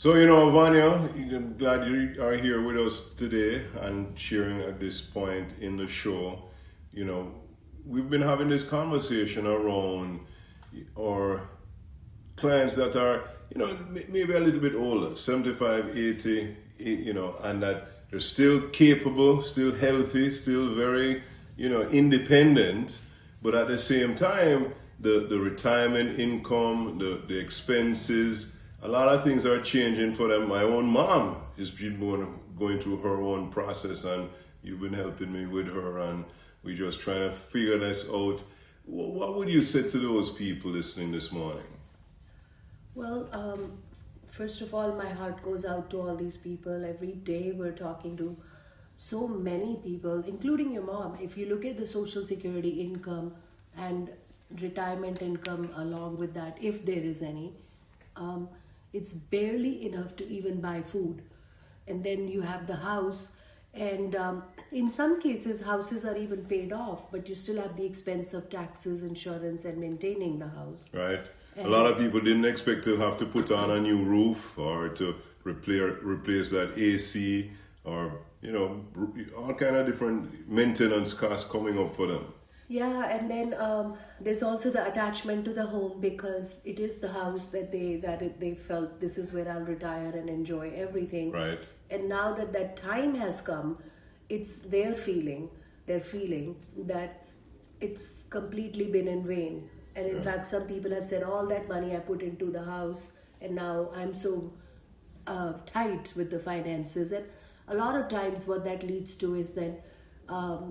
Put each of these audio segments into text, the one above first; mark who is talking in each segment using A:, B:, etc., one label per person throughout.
A: So, Vanya, I'm glad you are here with us today and sharing at this point in the show. You know, we've been having this conversation around our clients that are, maybe a little bit older, 75, 80, and that they're still capable, still healthy, still very, independent, but at the same time, the retirement income, the expenses, a lot of things are changing for them. My own mom is going through her own process, and you've been helping me with her, and we're just trying to figure this out. What would you say to those people listening this morning?
B: Well, first of all, my heart goes out to all these people. Every day we're talking to so many people, including your mom. If you look at the Social Security income and retirement income along with that, if there is any, it's barely enough to even buy food. And then you have the house, and in some cases, houses are even paid off, but you still have the expense of taxes, insurance, and maintaining the house.
A: Right. A lot of people didn't expect to have to put on a new roof or to replace that AC or, all kind of different maintenance costs coming up for them.
B: Yeah, and then there's also the attachment to the home, because it is the house that they felt this is where I'll retire and enjoy everything.
A: Right.
B: And now that time has come, it's their feeling that it's completely been in vain. And in fact, some people have said, all that money I put into the house, and now I'm so tight with the finances. And a lot of times what that leads to is then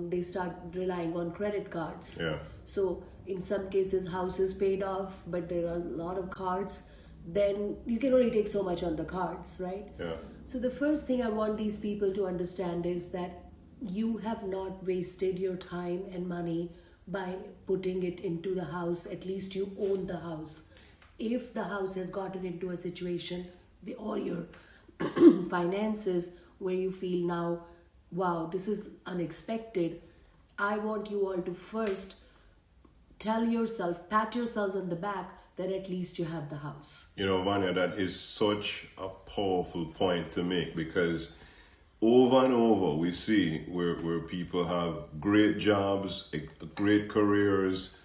B: they start relying on credit cards.
A: Yeah.
B: So in some cases, house is paid off, but there are a lot of cards. Then you can only take so much on the cards, right?
A: Yeah.
B: So the first thing I want these people to understand is that you have not wasted your time and money by putting it into the house. At least you own the house. If the house has gotten into a situation or your finances where you feel now, wow, this is unexpected, I want you all to first tell yourself, pat yourselves on the back that at least you have the house.
A: Vanya, that is such a powerful point to make, because over and over we see where people have great jobs, great careers,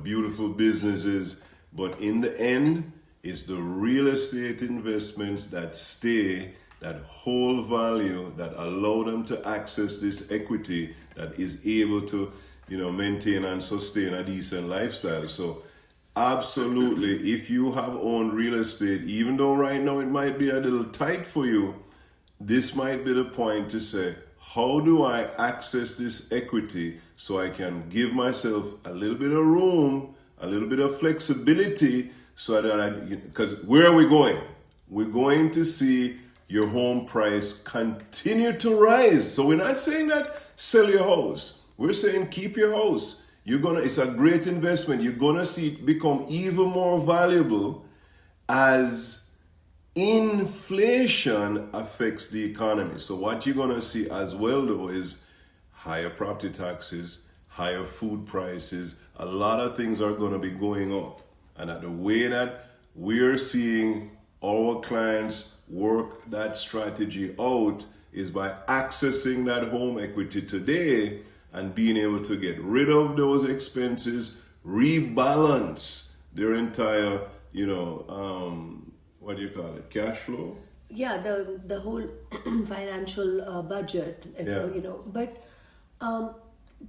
A: beautiful businesses, but in the end, it's the real estate investments that stay, that whole value, that allow them to access this equity that is able to, maintain and sustain a decent lifestyle. So absolutely, if you have owned real estate, even though right now it might be a little tight for you, this might be the point to say, how do I access this equity so I can give myself a little bit of room, a little bit of flexibility, so that because where are we going? We're going to see your home price continue to rise. So we're not saying that sell your house. We're saying keep your house. It's a great investment. You're gonna see it become even more valuable as inflation affects the economy. So what you're gonna see as well though is higher property taxes, higher food prices. A lot of things are gonna be going up. And at the way that we're seeing our clients work that strategy out is by accessing that home equity today and being able to get rid of those expenses, rebalance their entire, what do you call it, cash flow?
B: Yeah, the whole financial budget, But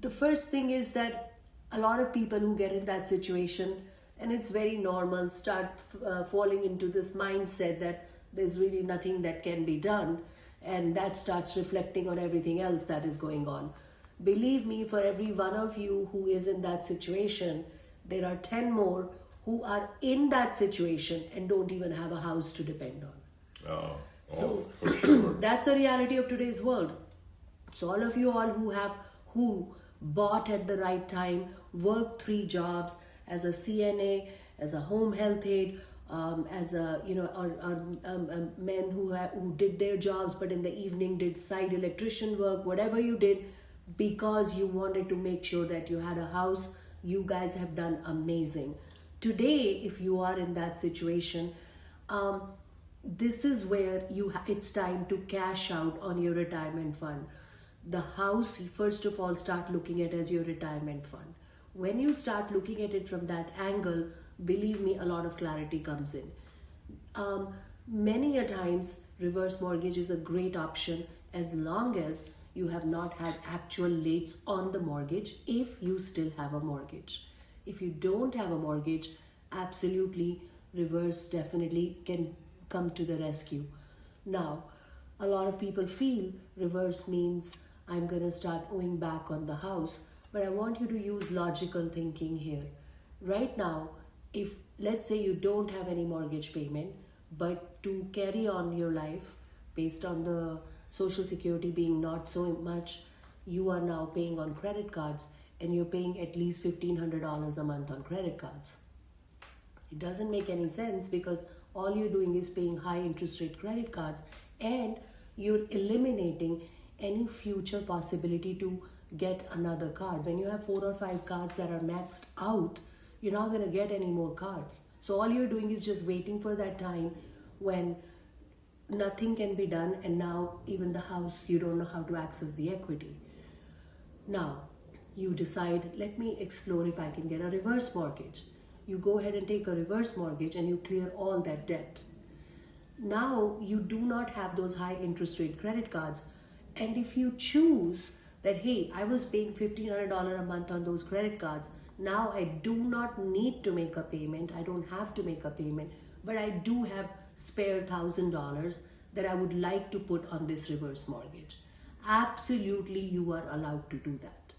B: the first thing is that a lot of people who get in that situation, and it's very normal, start falling into this mindset that there's really nothing that can be done, and that starts reflecting on everything else that is going on. Believe me, for every one of you who is in that situation, there are 10 more who are in that situation and don't even have a house to depend on. So
A: for sure.
B: That's the reality of today's world. So all of you who bought at the right time, worked 3 jobs as a CNA, as a home health aide, as a men who did their jobs but in the evening did side electrician work, whatever you did, because you wanted to make sure that you had a house, you guys have done amazing. Today, if you are in that situation, this is where it's time to cash out on your retirement fund. The house, first of all, start looking at as your retirement fund. When you start looking at it from that angle, believe me, a lot of clarity comes in. Many a times, reverse mortgage is a great option as long as you have not had actual lates on the mortgage, if you still have a mortgage. If you don't have a mortgage, absolutely, reverse definitely can come to the rescue. Now, a lot of people feel reverse means I'm going to start owing back on the house, but I want you to use logical thinking here. Right now, if let's say you don't have any mortgage payment, but to carry on your life based on the social security being not so much, you are now paying on credit cards and you're paying at least $1,500 a month on credit cards. It doesn't make any sense because all you're doing is paying high interest rate credit cards and you're eliminating any future possibility to get another card. When you have 4 or 5 cards that are maxed out, you're not going to get any more cards. So all you're doing is just waiting for that time when nothing can be done, and now even the house, you don't know how to access the equity. Now, you decide, let me explore if I can get a reverse mortgage. You go ahead and take a reverse mortgage and you clear all that debt. Now, you do not have those high interest rate credit cards. And if you choose that, hey, I was paying $1,500 a month on those credit cards, now I do not need to make a payment. I don't have to make a payment, but I do have spare $1,000 that I would like to put on this reverse mortgage. Absolutely, you are allowed to do that.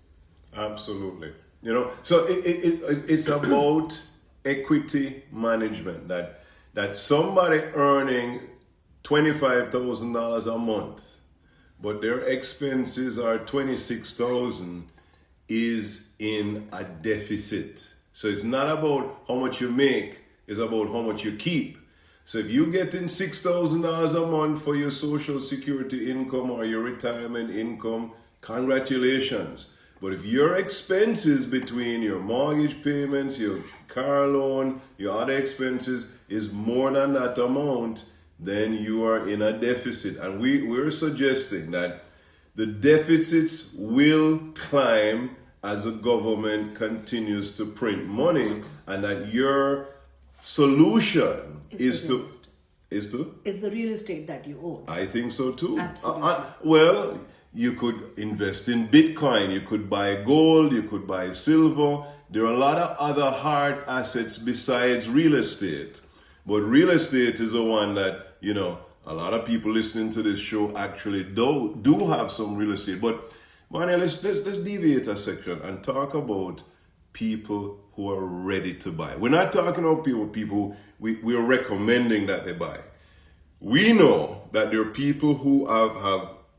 A: Absolutely. So it's about equity management, that somebody earning $25,000 a month, but their expenses are $26,000 is in a deficit. So it's not about how much you make, it's about how much you keep. So if you're getting $6,000 a month for your social security income or your retirement income, congratulations. But if your expenses between your mortgage payments, your car loan, your other expenses is more than that amount, then you are in a deficit. And we're suggesting that the deficits will climb as the government continues to print money, and that your solution is the
B: real estate that you own.
A: I think so too.
B: Absolutely.
A: Well, you could invest in Bitcoin, you could buy gold, you could buy silver. There are a lot of other hard assets besides real estate. But real estate is the one that, a lot of people listening to this show actually do have some real estate. But Vanya, let's deviate a section and talk about people who are ready to buy. We're not talking about people we're recommending that they buy. We know that there are people who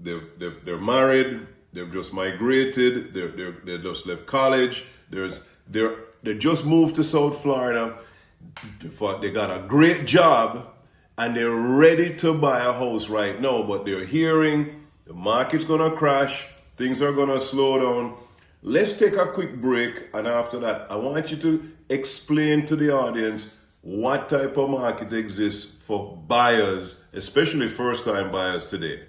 A: they're married, they've just migrated, they just left college, they just moved to South Florida, they got a great job, and they're ready to buy a house right now, but they're hearing the market's gonna crash, things are gonna slow down. Let's take a quick break, and after that, I want you to explain to the audience what type of market exists for buyers, especially first-time buyers today.